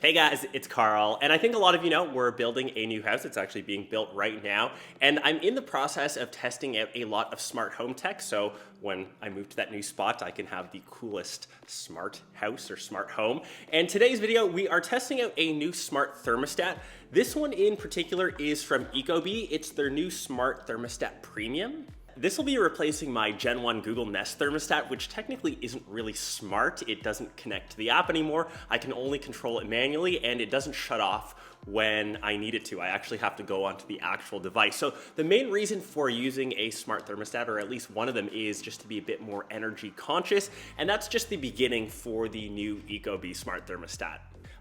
Hey guys, it's Karl, and I think a lot of you know we're building a new house. It's actually being built right now, and I'm in the process of testing out a lot of smart home tech, so when I move to that new spot, I can have the coolest smart house or smart home. And today's video, we are testing out a new smart thermostat. This one in particular is from Ecobee. It's their new Smart Thermostat Premium. This will be replacing my Gen 1 Google Nest thermostat, which technically isn't really smart. It doesn't connect to the app anymore. I can only control it manually, and it doesn't shut off when I need it to. I actually have to go onto the actual device. So the main reason for using a smart thermostat, or at least one of them, is just to be a bit more energy conscious, and that's just the beginning for the new Ecobee smart thermostat.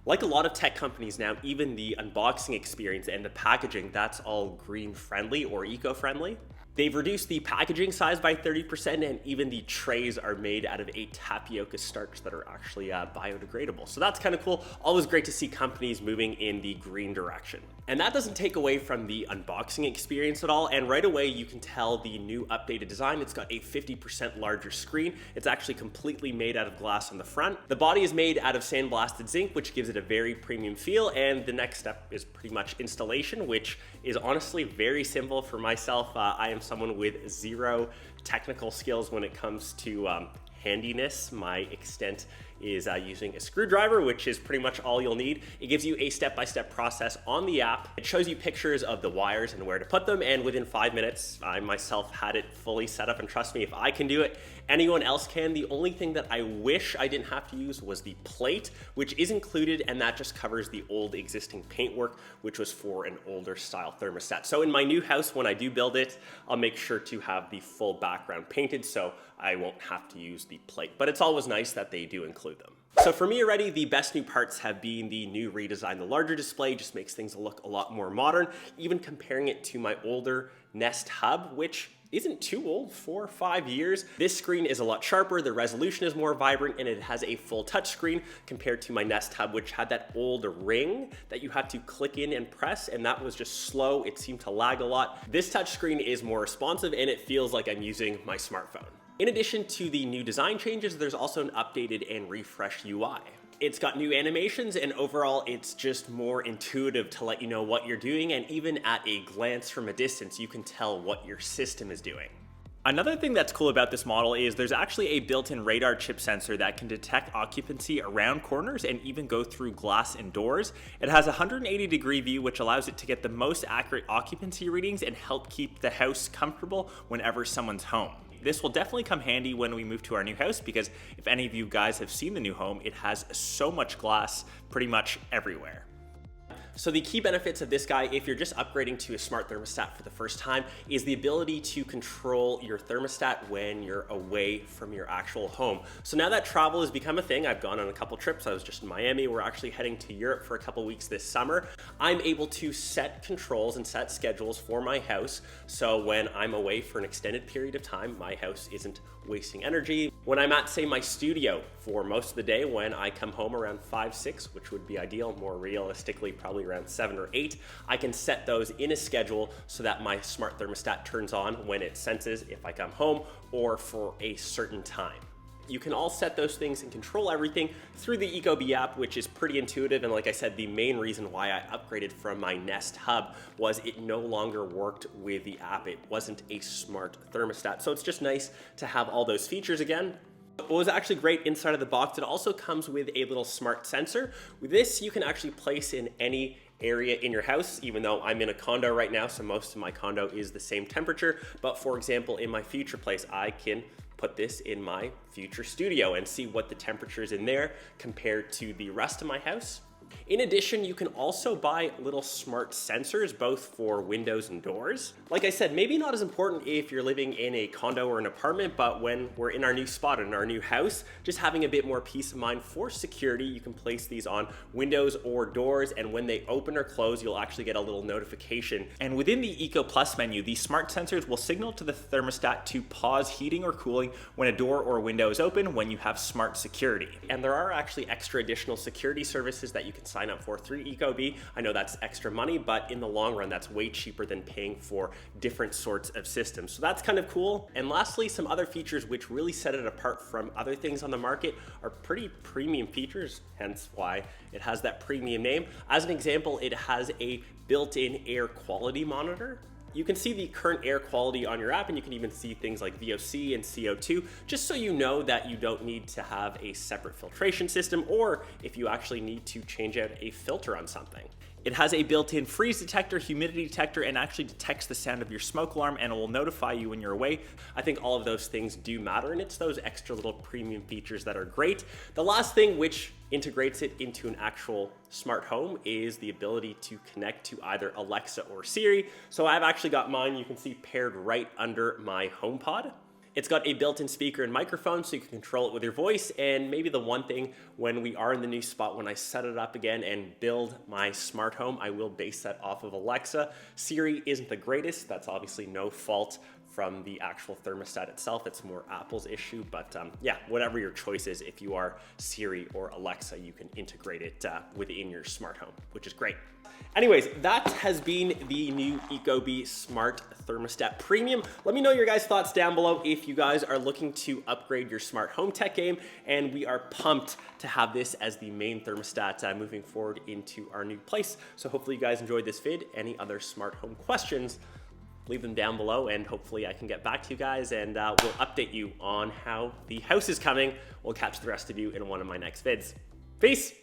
Like a lot of tech companies now, even the unboxing experience and the packaging, that's all green friendly or eco-friendly. They've reduced the packaging size by 30%, and even the trays are made out of a tapioca starch that are actually biodegradable. So that's kind of cool. Always great to see companies moving in the green direction. And that doesn't take away from the unboxing experience at all. And right away, you can tell the new updated design. It's got a 50% larger screen. It's actually completely made out of glass on the front. The body is made out of sandblasted zinc, which gives it a very premium feel. And the next step is pretty much installation, which is honestly very simple for myself. I am someone with zero technical skills when it comes to handiness. My extent is using a screwdriver, which is pretty much all you'll need. It gives you a step-by-step process on the app. It shows you pictures of the wires and where to put them, and within 5 minutes, I myself had it fully set up, and trust me, if I can do it, anyone else can. The only thing that I wish I didn't have to use was the plate, which is included, and that just covers the old existing paintwork, which was for an older style thermostat. So in my new house, when I do build it, I'll make sure to have the full background painted so I won't have to use the plate. But it's always nice that they do include them. So for me already, the best new parts have been the new redesign. The larger display just makes things look a lot more modern, even comparing it to my older Nest Hub, which isn't too old, 4 or 5 years. This screen is a lot sharper, the resolution is more vibrant, and it has a full touchscreen compared to my Nest Hub, which had that old ring that you had to click in and press, and that was just slow. It seemed to lag a lot. This touchscreen is more responsive, and it feels like I'm using my smartphone. In addition to the new design changes, there's also an updated and refreshed UI. It's got new animations, and overall it's just more intuitive to let you know what you're doing, and even at a glance from a distance you can tell what your system is doing. Another thing that's cool about this model is there's actually a built-in radar chip sensor that can detect occupancy around corners and even go through glass and doors. It has a 180-degree view, which allows it to get the most accurate occupancy readings and help keep the house comfortable whenever someone's home. This will definitely come handy when we move to our new house, because if any of you guys have seen the new home, it has so much glass pretty much everywhere. So the key benefits of this guy, if you're just upgrading to a smart thermostat for the first time, is the ability to control your thermostat when you're away from your actual home. So now that travel has become a thing, I've gone on a couple trips. I was just in Miami. We're actually heading to Europe for a couple weeks this summer. I'm able to set controls and set schedules for my house. So when I'm away for an extended period of time, my house isn't wasting energy. When I'm at, say, my studio for most of the day, when I come home around 5, 6, which would be ideal, more realistically probably around 7 or 8, I can set those in a schedule so that my smart thermostat turns on when it senses if I come home or for a certain time. You can all set those things and control everything through the Ecobee app, which is pretty intuitive. And like I said, the main reason why I upgraded from my Nest Hub was it no longer worked with the app. It wasn't a smart thermostat. So it's just nice to have all those features again. What was actually great inside of the box, it also comes with a little smart sensor. With this, you can actually place in any area in your house, even though I'm in a condo right now, so most of my condo is the same temperature. But for example, in my future place, I can put this in my future studio and see what the temperature is in there compared to the rest of my house. In addition, you can also buy little smart sensors, both for windows and doors. Like I said, maybe not as important if you're living in a condo or an apartment, but when we're in our new spot, in our new house, just having a bit more peace of mind for security, you can place these on windows or doors, and when they open or close, you'll actually get a little notification. And within the Eco Plus menu, these smart sensors will signal to the thermostat to pause heating or cooling when a door or window is open when you have smart security. And there are actually extra additional security services that you can can sign up for through Ecobee. I know that's extra money, but in the long run, that's way cheaper than paying for different sorts of systems. So that's kind of cool. And lastly, some other features which really set it apart from other things on the market are pretty premium features, hence why it has that premium name. As an example, it has a built-in air quality monitor. You can see the current air quality on your app, and you can even see things like VOC and CO2, just so you know that you don't need to have a separate filtration system, or if you actually need to change out a filter on something. It has a built-in freeze detector, humidity detector, and actually detects the sound of your smoke alarm, and it will notify you when you're away. I think all of those things do matter, and it's those extra little premium features that are great. The last thing which integrates it into an actual smart home is the ability to connect to either Alexa or Siri. So I've actually got mine, you can see, paired right under my HomePod. It's got a built-in speaker and microphone, so you can control it with your voice. And maybe the one thing, when we are in the new spot, when I set it up again and build my smart home, I will base that off of Alexa. Siri isn't the greatest. That's obviously no fault from the actual thermostat itself. It's more Apple's issue, but yeah, whatever your choice is, if you are Siri or Alexa, you can integrate it within your smart home, which is great. Anyways, that has been the new Ecobee Smart Thermostat Premium. Let me know your guys' thoughts down below if you guys are looking to upgrade your smart home tech game, and we are pumped to have this as the main thermostat moving forward into our new place. So hopefully you guys enjoyed this vid. Any other smart home questions, leave them down below, and hopefully I can get back to you guys, and we'll update you on how the house is coming. We'll catch the rest of you in one of my next vids. Peace!